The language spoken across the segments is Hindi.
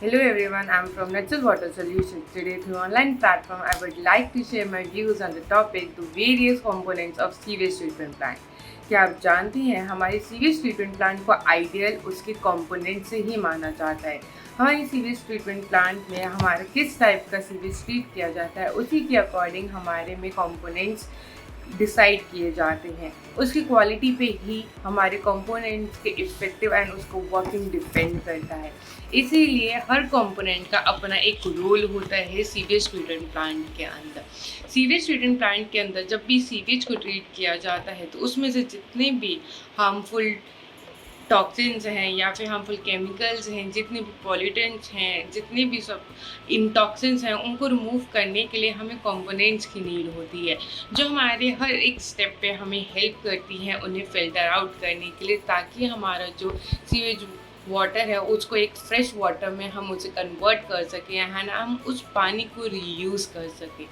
Hello everyone, I'm from Natural Water Solutions. Today through online platform, I would like to share my views on the topic the various components of sewage treatment plant. क्या आप जानती हैं हमारे सीवेज ट्रीटमेंट प्लांट को आइडियल उसके कंपोनेंट से ही माना जाता है। हमारी सीवेज ट्रीटमेंट प्लांट में हमारा किस टाइप का सीवेज ट्रीट किया जाता है उसी के अकॉर्डिंग हमारे में कंपोनेंट्स डिसाइड किए जाते हैं। उसकी क्वालिटी पे ही हमारे कंपोनेंट्स के इफेक्टिव एंड उसको वर्किंग डिपेंड करता है। इसीलिए हर कंपोनेंट का अपना एक रोल होता है सीवेज ट्रीटमेंट प्लांट के अंदर। सीवेज ट्रीटमेंट प्लांट के अंदर जब भी सीवेज को ट्रीट किया जाता है तो उसमें से जितने भी हार्मफुल टॉक्सिन्स हैं या फिर हार्मफुल केमिकल्स हैं, जितने भी पॉल्यूटेंट्स हैं, जितने भी सब इंटॉक्सिन्स हैं, उनको रिमूव करने के लिए हमें कंपोनेंट्स की नीड होती है, जो हमारे हर एक स्टेप पे हमें हेल्प करती हैं उन्हें फ़िल्टर आउट करने के लिए, ताकि हमारा जो सीवेज वाटर है उसको एक फ्रेश वाटर में हम उसे कन्वर्ट कर सकें, है ना, हम उस पानी को रीयूज़ कर सकें।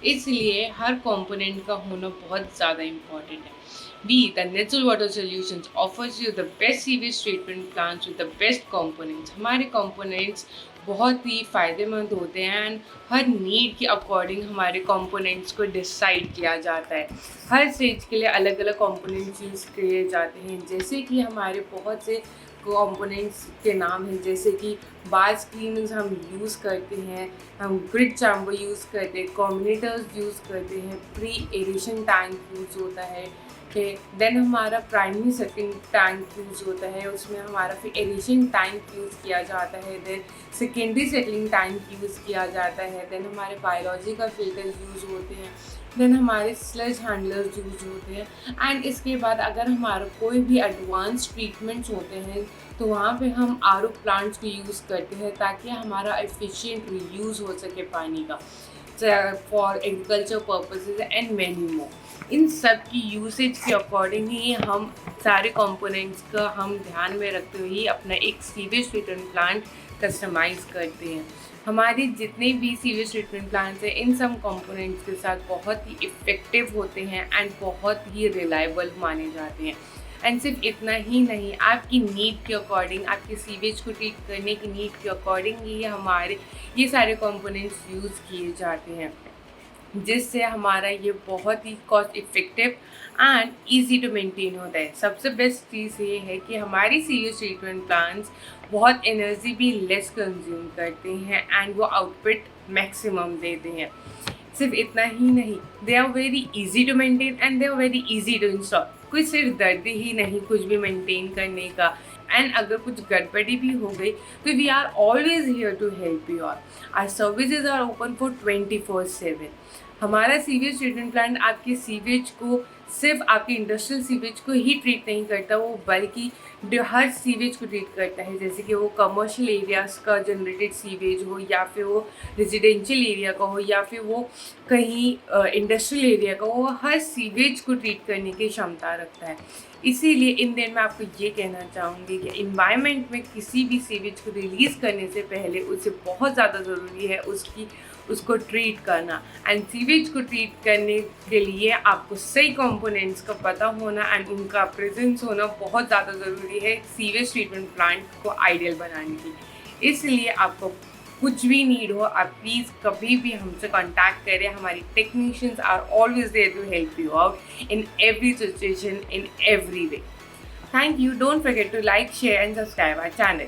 इसलिए हर कंपोनेंट का होना बहुत ज़्यादा इम्पॉर्टेंट है। We, the Natural Water Solutions, offers you the best sewage treatment plants with the best components. हमारे components बहुत ही फ़ायदेमंद होते हैं एंड हर नीड के अकॉर्डिंग हमारे कंपोनेंट्स को डिसाइड किया जाता है। हर स्टेज के लिए अलग अलग कंपोनेंट्स यूज़ किए जाते हैं, जैसे कि हमारे बहुत से कंपोनेंट्स के नाम हैं, जैसे कि बाज क्लीनर्स हम यूज़ करते हैं, हम ग्रिड चैम्बर यूज़ करते हैं, कॉम्बिनेटर्स यूज़ करते हैं, प्री एरेशन टैंक यूज़ होता है, देन हमारा प्राइमरी सेटिंग टैंक यूज़ होता है, उसमें हमारा फिर एरेशन टैंक यूज़ किया जाता है, then secondary settling tank use किया जाता है, देन हमारे बायोलॉजिकल फिल्टर यूज़ होते हैं, देन हमारे स्लज हैंडलर्स यूज़ होते हैं। एंड इसके बाद अगर हमारा कोई भी एडवांस ट्रीटमेंट्स होते हैं तो वहाँ पे हम आर ओ प्लांट्स को यूज़ करते हैं, ताकि हमारा एफिशिएंट रीयूज़ हो सके पानी का for agriculture purposes and many more. इन सब की यूसेज के अकॉर्डिंग ही हम सारे कंपोनेंट्स का हम ध्यान में रखते हुए ही अपना एक सीवेज ट्रीटमेंट प्लांट कस्टमाइज़ करते हैं। हमारे जितने भी सीवेज ट्रीटमेंट प्लांट्स हैं इन सब कंपोनेंट्स के साथ बहुत ही इफ़ेक्टिव होते हैं एंड बहुत ही रिलायबल माने जाते हैं। एंड सिर्फ इतना ही नहीं, आपकी नीड के अकॉर्डिंग, आपके सीवेज को ट्रीट करने की नीड के अकॉर्डिंग ही हमारे ये सारे कंपोनेंट्स यूज़ किए जाते हैं, जिससे हमारा ये बहुत ही cost effective and easy to maintain होता है। सबसे बेस्ट चीज़ ये है कि हमारी सीवेज ट्रीटमेंट प्लांट्स बहुत एनर्जी भी लेस कंज्यूम करते हैं एंड वो आउटपुट मैक्सिमम देते हैं। सिर्फ इतना ही नहीं, they are very easy to maintain and they are very easy to install. कोई सिर्फ दर्द ही नहीं कुछ भी मेंटेन करने का, एंड अगर कुछ गड़बड़ी भी हो गई तो we are always here to help you all. Our services are open for 24/7। हमारा सीवेज ट्रीटमेंट प्लांट आपके सीवेज को सिर्फ आपके इंडस्ट्रियल सीवेज को ही ट्रीट नहीं करता, वो बल्कि हर सीवेज को ट्रीट करता है, जैसे कि वो कमर्शियल एरियाज का जनरेटेड सीवेज हो या फिर वो रेजिडेंशियल एरिया का हो या फिर वो कहीं इंडस्ट्रियल एरिया का हो, हर सीवेज को ट्रीट करने की क्षमता रखता है। इसीलिए इन दिन मैं आपको ये कहना चाहूँगी कि इन्वायरमेंट में किसी भी सीवेज को रिलीज़ करने से पहले उसे बहुत ज़्यादा ज़रूरी है उसको ट्रीट करना। एंड सीवेज को ट्रीट करने के लिए आपको सही कंपोनेंट्स का पता होना एंड उनका प्रेजेंस होना बहुत ज़्यादा ज़रूरी है सीवेज ट्रीटमेंट प्लांट को आइडियल बनाने की। इसलिए आपको कुछ भी नीड हो, आप प्लीज़ कभी भी हमसे कांटेक्ट करें। हमारी technicians are always there to help you out in every situation, in every way. Thank you. Don't forget to like, share and subscribe our channel.